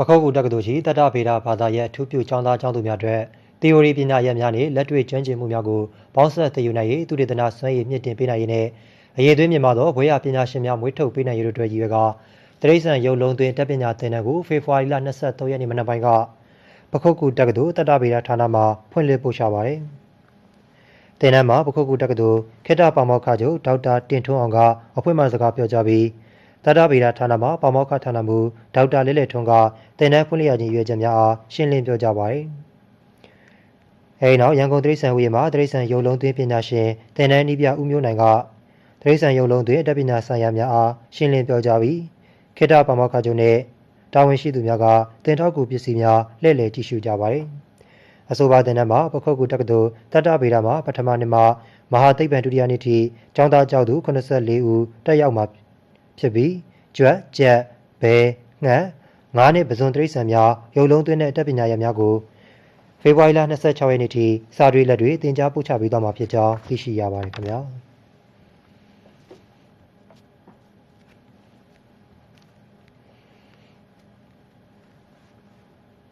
ပခုတ်ကူတက္ကသိုလ်ရှိတတဗေဒဘာသာရပ်အထူးပြုကျောင်းသားကျောင်းသူများအတွက်သီအိုရီပညာရပ်များနှင့်လက်တွေ့ကျွမ်းကျင်မှုများကိုပေါင်းစပ်သင်ယူနိုင်ရေးသုတေသနစွမ်းရည်မြင့်တင်ပေးနိုင်ရေးနှင့်အရေးသွေးမြင့်မာသောဘွဲ့ရပညာရှင်များမွေးထုတ်ပေးနိုင်ရေးတို့အတွက်ရည်ရွယ်ကာတရိษံရုပ်လုံးသွင်းတက်ပညာသင်တန်းကိုဖေဖော်ဝါရီလ23ရက်နေ့မနက်ပိုင်းကပခုတ်ကူတက္ကသိုလ်တတဗေဒဌာနမှဖွင့်လှစ်ပို့ချပါသည်သင်တန်းမှာပခုတ်ကူတက္ကသိုလ်ခေတ္တပါမောက္ခချုပ်ဒေါက်တာတင်ထွန်းအောင်ကအဖွင့်အမှာစကားပြောကြားပြီးတတဗေဒဌာနမှပါမောက္ခဌာနမှဒေါက်တာလဲ့လဲ့ထွန်းကသင်တန်းဖွင့်လှစ်ရခြင်းရွေးချက်များအားရှင်းလင်းပြောကြားပါသည်။အဲဒီနောက်ရန်ကုန်တရိษံဥယျာဉ်မှာတရိษံရုပ်လုံးသွင်းပညာရှင်သင်တန်းနည်းပြဦးမျိုးနိုင်ကတရိษံရုပ်လုံးသွင်းအတတ်ပညာဆိုင်ရာများအားရှင်းလင်းပြောကြားပြီးခေတ္တပါမောက္ခချုပ်နှင့်တာဝန်ရှိသူများကသင်ထောက်ကူပစ္စည်းများလှည့်လည်ကြည့်ရှုကြပါသည်။အဆိုပါသင်တန်းမှာပခုတ်ကူတက္ကသိုလ်တတဗေဒမှာပထမနှစ်မှမဟာသိပ္ပံဒုတိယနှစ်ထိကျောင်းသားကျောင်းသူ84ဦးတက်ရောက်မှာဖြစ်ပြီးကျွတ်ကြက်ဘဲငှက်ငါးနှင့်ပဇွန်တရိษံများရုပ်လုံးသွင်းတဲ့အတတ်ပညာရပ်များကိုဖေဖော်ဝါရီလ26ရက်နေ့ထိစာတွေလက်တွေသင်ကြားပို့ချပေးသွားမှာဖြစ်ကြောင်းသိရှိရပါတယ်ခင်ဗျာ။